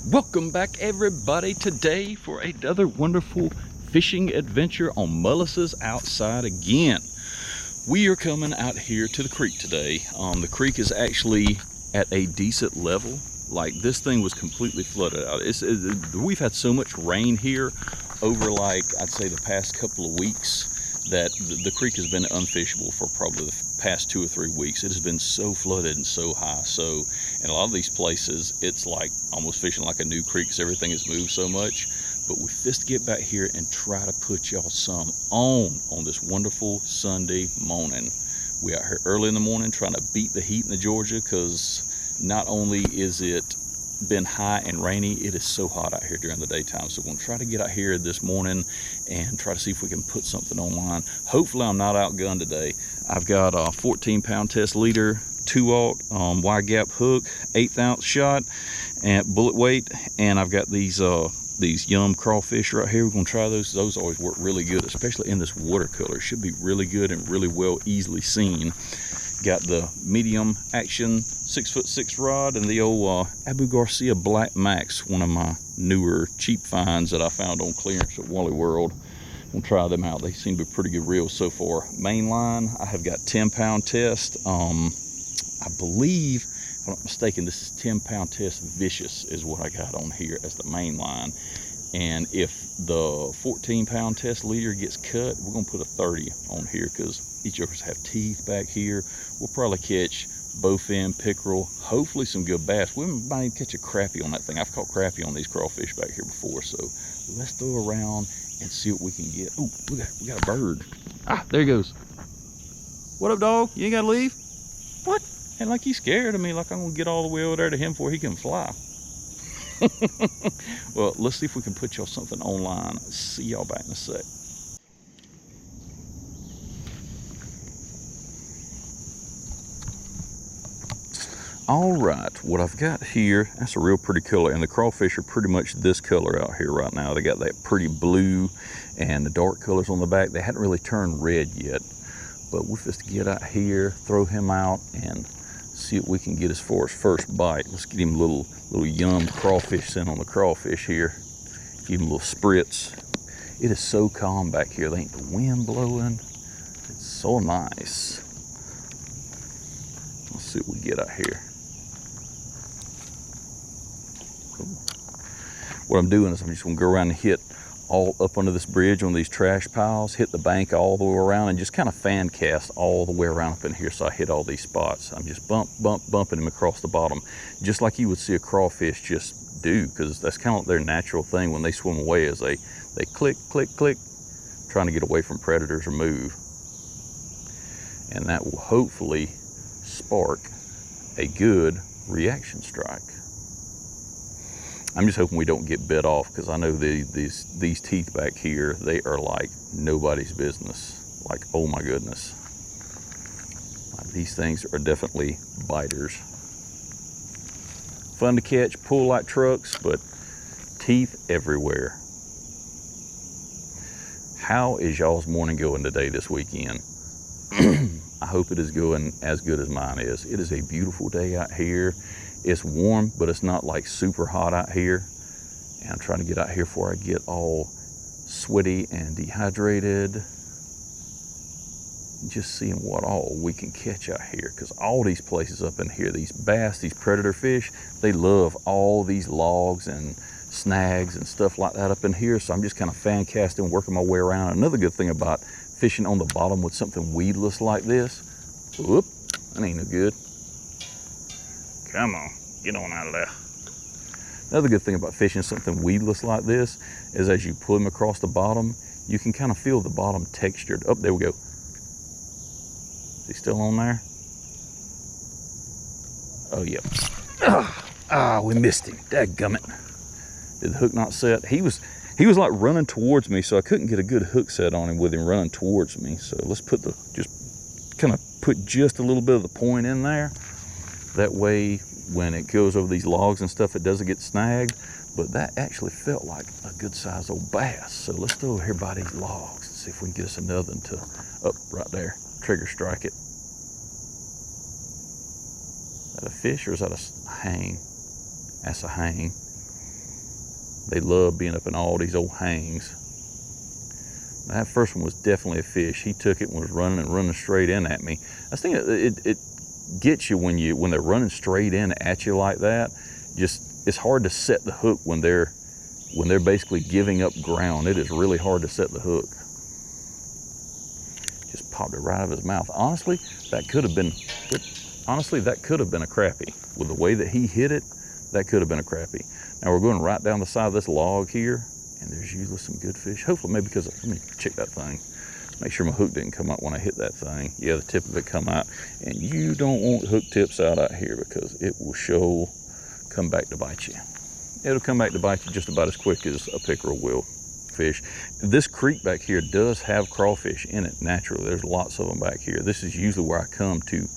Welcome back everybody today for another wonderful fishing adventure on Mullis's Outside again. We are coming out here to the creek today. The creek is actually at a decent level. Like, this thing was completely flooded out. We've had so much rain here over, like, I'd say the past couple of weeks that the creek has been unfishable for probably the past 2 or 3 weeks. It has been so flooded and so high. So in a lot of these places, it's like almost fishing like a new creek because everything has moved so much. But we just get back here and try to put y'all some on this wonderful Sunday morning. We out here early in the morning trying to beat the heat in the Georgia, because not only is it been high and rainy, it is so hot out here during the daytime. So we're going to try to get out here this morning and try to see if we can put something online. Hopefully I'm not outgunned today. I've got a 14-pound test leader, 2/0 wide gap hook, 1/8 ounce shot and bullet weight, and I've got these yum crawfish right here. We're going to try those. Those always work really good, especially in this watercolor. Should be really good and really well easily seen. Got the medium action 6'6" rod and the old Abu Garcia Black Max, one of my newer cheap finds that I found on clearance at Wally World. We'll try them out. They seem to be pretty good reels so far. Main line, I have got 10-pound test. I believe, if I'm not mistaken, this is 10-pound test Vicious is what I got on here as the main line. And if the 14-pound test leader gets cut, we're gonna put a 30 on here because each of us have teeth back here. We'll probably catch bowfin, pickerel, hopefully some good bass. We might even catch a crappie on that thing. I've caught crappie on these crawfish back here before. So let's throw around and see what we can get. Oh, we got a bird. Ah, there he goes. What up, dog? You ain't gotta leave? What? And like he's scared of me, like I'm gonna get all the way over there to him before he can fly. Well, let's see if we can put y'all something online. See y'all back in a sec. All right, what I've got here, that's a real pretty color, and the crawfish are pretty much this color out here right now. They got that pretty blue and the dark colors on the back. They hadn't really turned red yet, but we'll just get out here, throw him out, and see what we can get as far as first bite. Let's get him a little yum crawfish scent on the crawfish here. Give him a little spritz. It is so calm back here. There ain't the wind blowing. It's so nice. Let's see what we get out here. What I'm doing is I'm just gonna go around and hit all up under this bridge on these trash piles, hit the bank all the way around, and just kind of fan cast all the way around up in here so I hit all these spots. I'm just bumping them across the bottom, just like you would see a crawfish just do, because that's kind of their natural thing when they swim away, is they click, click, click, trying to get away from predators or move. And that will hopefully spark a good reaction strike. I'm just hoping we don't get bit off, because I know these teeth back here, they are like nobody's business. Like, oh my goodness. These things are definitely biters. Fun to catch, pull like trucks, but teeth everywhere. How is y'all's morning going today this weekend? I hope it is going as good as mine is. It is a beautiful day out here. It's warm, but it's not like super hot out here. And I'm trying to get out here before I get all sweaty and dehydrated. Just seeing what all we can catch out here, because all these places up in here, these bass, these predator fish, they love all these logs and snags and stuff like that up in here. So I'm just kind of fan casting, working my way around. Another good thing about fishing on the bottom with something weedless like this, whoop, that ain't no good. Come on, get on out of there. Another good thing about fishing something weedless like this is as you pull them across the bottom, you can kind of feel the bottom textured. Oh, there we go. Is he still on there? Oh, yeah. We missed him. Dadgummit. Did the hook not set? He was like running towards me, so I couldn't get a good hook set on him with him running towards me. So let's put just a little bit of the point in there. That way, when it goes over these logs and stuff, it doesn't get snagged. But that actually felt like a good sized old bass. So let's throw over here by these logs and see if we can get us another one to up right there. Trigger strike it. Is that a fish or is that a hang? That's a hang. They love being up in all these old hangs. That first one was definitely a fish. He took it and was running straight in at me. I think it gets you when they're running straight in at you like that. Just, it's hard to set the hook when they're basically giving up ground. It is really hard to set the hook. Just popped it right out of his mouth. Honestly, that could have been a crappie. With the way that he hit it, that could have been a crappie. Now we're going right down the side of this log here, and there's usually some good fish. Hopefully, maybe because let me check that thing. Make sure my hook didn't come out when I hit that thing. Yeah, the tip of it come out. And you don't want hook tips out here because it will come back to bite you. It'll come back to bite you just about as quick as a pickerel will fish. This creek back here does have crawfish in it naturally. There's lots of them back here. This is usually where I come to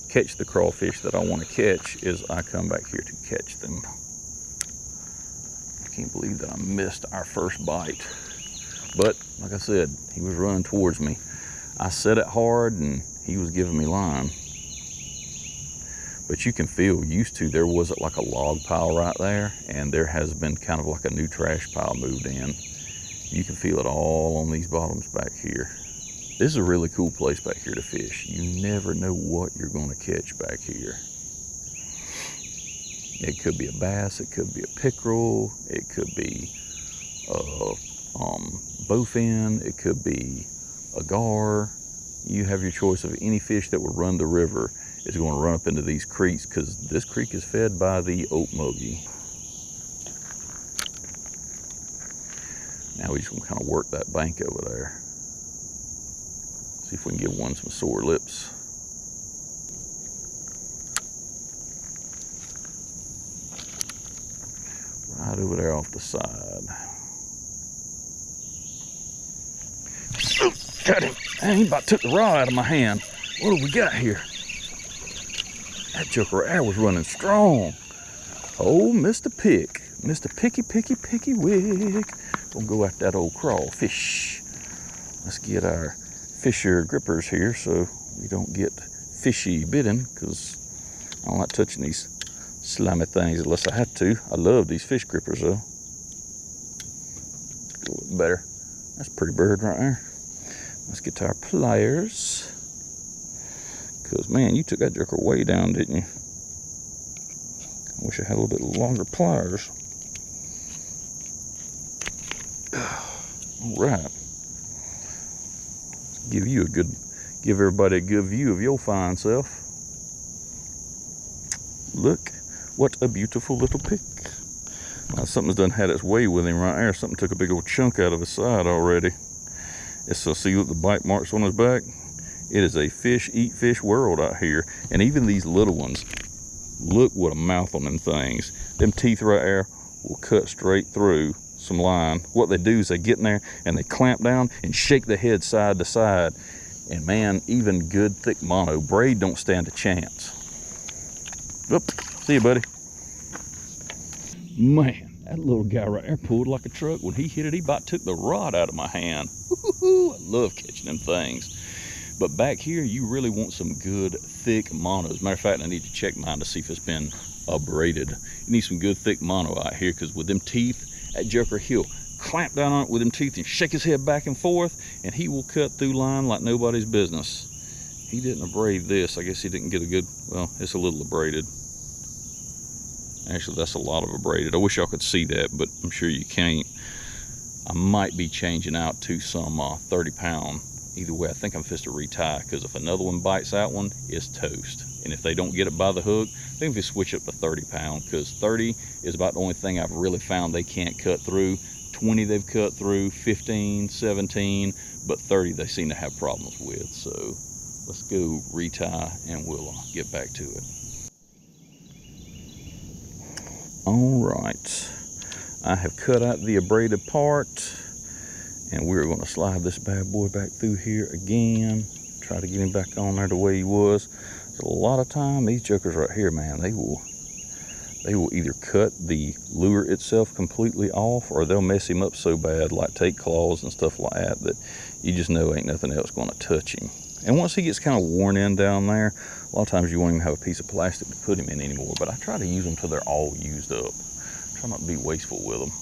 catch the crawfish that I want to catch, is I come back here to catch them. I can't believe that I missed our first bite. But like I said, he was running towards me. I set it hard and he was giving me line. But you can feel used to, there wasn't like a log pile right there, and there has been kind of like a new trash pile moved in. You can feel it all on these bottoms back here. This is a really cool place back here to fish. You never know what you're going to catch back here. It could be a bass, it could be a pickerel, it could be bowfin, it could be a gar. You have your choice of any fish that would run the river is going to run up into these creeks, because this creek is fed by the okmulgee. Now we just want to kind of work that bank over there. See if we can give one some sore lips. Right over there off the side. Got him. Man, he about took the rod out of my hand. What do we got here? That joker right there was running strong. Oh, Mr. Pick. Mr. Picky Wick. Gonna go after that old crawfish. Let's get our fisher grippers here so we don't get fishy bitten, because I don't like touching these slimy things unless I have to. I love these fish grippers though. A little better. That's a pretty bird right there. Let's get to our pliers. Because, man, you took that joker way down, didn't you? I wish I had a little bit longer pliers. All right. Give everybody a good view of your fine self. Look, what a beautiful little pick. Something's done had its way with him right there. Something took a big old chunk out of his side already. So see, look, the bite marks on his back. It is a fish eat fish world out here. And even these little ones, look what a mouth on them things. Them teeth right there will cut straight through some line. What they do is they get in there and they clamp down and shake the head side to side. And man, even good thick mono braid don't stand a chance. Whoop, see you, buddy. Man, that little guy right there pulled like a truck. When he hit it, he about took the rod out of my hand. I love catching them things. But back here, you really want some good thick monos. Matter of fact, I need to check mine to see if it's been abraded. You need some good thick mono out here, because with them teeth, that joker, he'll clamp down on it with them teeth and shake his head back and forth, and he will cut through line like nobody's business. He didn't abrade this. I guess he didn't get a good, well, it's a little abraded. Actually, that's a lot of abraded. I wish y'all could see that, but I'm sure you can't. I might be changing out to some 30-pound. Either way, I think I'm supposed to retie, because if another one bites that one, it's toast. And if they don't get it by the hook, I think if you switch up to 30-pound, because 30 is about the only thing I've really found they can't cut through. 20 they've cut through, 15, 17, but 30 they seem to have problems with. So let's go retie and we'll get back to it. All right, I have cut out the abraded part, and we're going to slide this bad boy back through here again. Try to get him back on there the way he was. A lot of time, these jokers right here, man, they will either cut the lure itself completely off, or they'll mess him up so bad, like take claws and stuff like that, that you just know ain't nothing else going to touch him. And once he gets kind of worn in down there, a lot of times you won't even have a piece of plastic to put him in anymore. But I try to use them till they're all used up. Try not to be wasteful with them.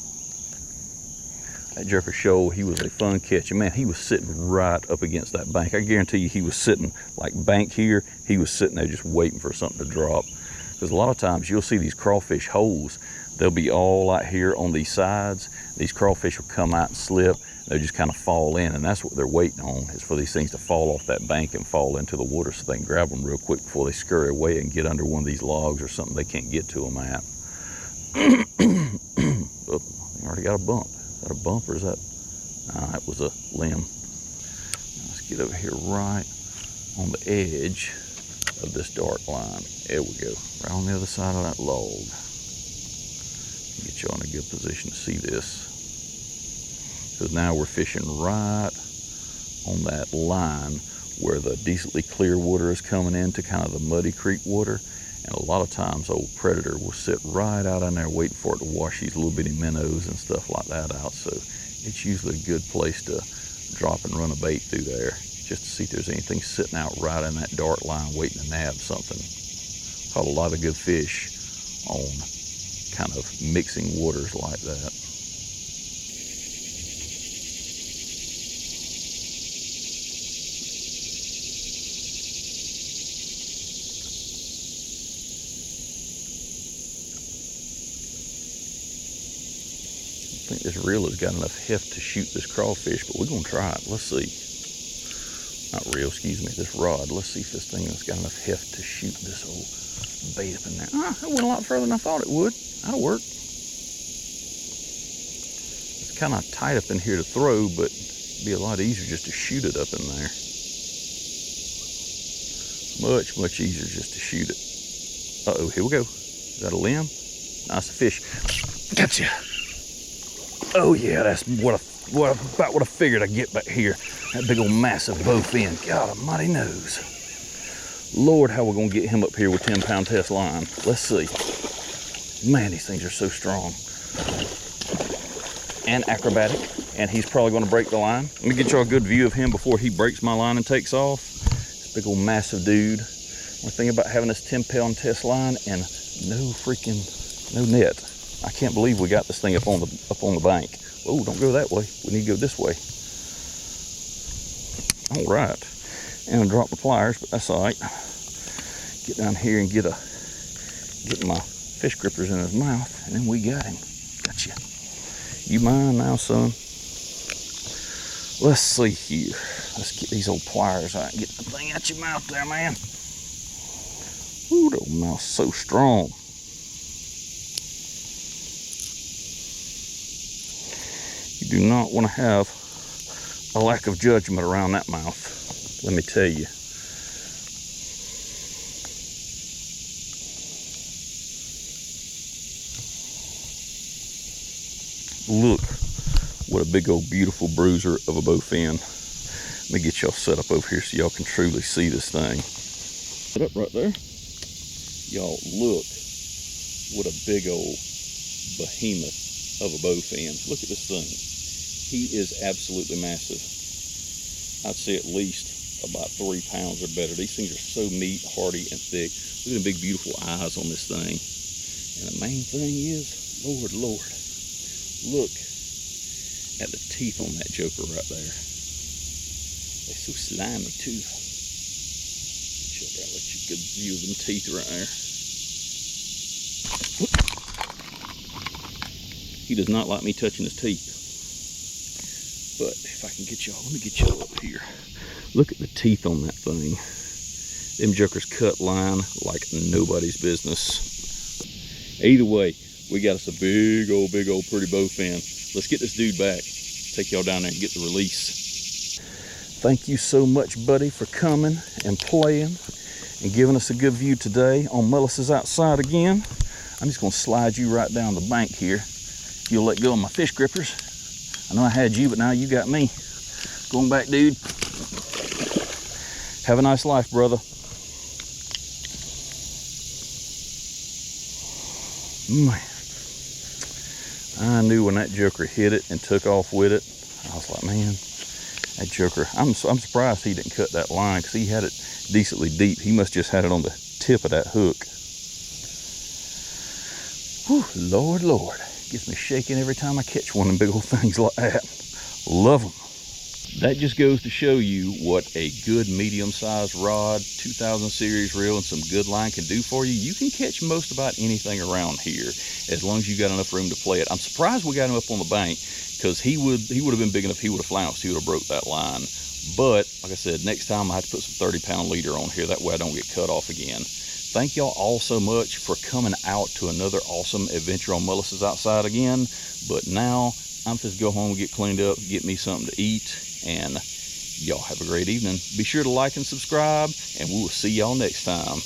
That jerker shoal, he was a fun catch. And man, he was sitting right up against that bank. I guarantee you he was sitting like bank here. He was sitting there just waiting for something to drop. Because a lot of times you'll see these crawfish holes. They'll be all out here on these sides. These crawfish will come out and slip. They'll just kind of fall in, and that's what they're waiting on, is for these things to fall off that bank and fall into the water so they can grab them real quick before they scurry away and get under one of these logs or something they can't get to them at. Oh, I already got a bump. Is that a bump or is that? That was a limb. Let's get over here right on the edge of this dark line. There we go. Right on the other side of that log. Get y'all in a good position to see this. Because now we're fishing right on that line where the decently clear water is coming into kind of the muddy creek water. And a lot of times old predator will sit right out on there waiting for it to wash these little bitty minnows and stuff like that out. So it's usually a good place to drop and run a bait through there, just to see if there's anything sitting out right in that dark line waiting to nab something. Caught a lot of good fish on kind of mixing waters like that. I think this reel has got enough heft to shoot this crawfish, but we're gonna try it. Let's see. Not reel, excuse me, this rod. Let's see if this thing has got enough heft to shoot this old bait up in there. It went a lot further than I thought it would. That'll work. It's kind of tight up in here to throw, but it'd be a lot easier just to shoot it up in there. Much, much easier just to shoot it. Uh-oh, here we go. Is that a limb? Nice fish. Gotcha. Oh yeah, that's about what I figured I'd get back here. That big old massive bowfin. God almighty knows. Lord, how we're gonna get him up here with 10-pound test line. Let's see. Man, these things are so strong. And acrobatic. And he's probably gonna break the line. Let me get y'all a good view of him before he breaks my line and takes off. This big old massive dude. One thing about having this 10-pound test line and no net. I can't believe we got this thing up on the bank. Oh, don't go that way. We need to go this way. All right. And I dropped the pliers, but that's all right. Get down here and get my fish grippers in his mouth, and then we got him. Gotcha. You mine now, son? Let's see here. Let's get these old pliers out and get the thing out your mouth there, man. Ooh, that old mouth's so strong. You do not want to have a lack of judgment around that mouth, let me tell you. Look what a big old beautiful bruiser of a bowfin. Let me get y'all set up over here so y'all can truly see this thing. Set up right there. Y'all look what a big old behemoth of a bowfin. Look at this thing. He is absolutely massive. I'd say at least about 3 pounds or better. These things are so meat, hearty, and thick. Look at the big, beautiful eyes on this thing. And the main thing is, Lord, look at the teeth on that joker right there. They're so slimy too. Let you get a good view of them teeth right there. He does not like me touching his teeth. But if I can get y'all, let me get y'all up here. Look at the teeth on that thing. Them jokers cut line like nobody's business. Either way, we got us a big old pretty bowfin. Let's get this dude back. Take y'all down there and get the release. Thank you so much, buddy, for coming and playing and giving us a good view today on Mullis's Outside again. I'm just gonna slide you right down the bank here. If you'll let go of my fish grippers. I know I had you, but now you got me. Going back, dude. Have a nice life, brother. Man, I knew when that joker hit it and took off with it, I was like, man, that joker, I'm surprised he didn't cut that line because he had it decently deep. He must just had it on the tip of that hook. Whew, Lord. Gets me shaking every time I catch one of them big old things like that. Love them. That just goes to show you what a good medium-sized rod, 2000 series reel, and some good line can do for you. You can catch most about anything around here as long as you got enough room to play it. I'm surprised we got him up on the bank, because he would have been big enough. He would have flounced. He would have broke that line. But like I said, next time I have to put some 30-pound leader on here. That way I don't get cut off again. Thank y'all all so much for coming out to another awesome adventure on Mullisoutdoors outside again. But now I'm just go home, get cleaned up, get me something to eat, and y'all have a great evening. Be sure to like and subscribe, and we will see y'all next time.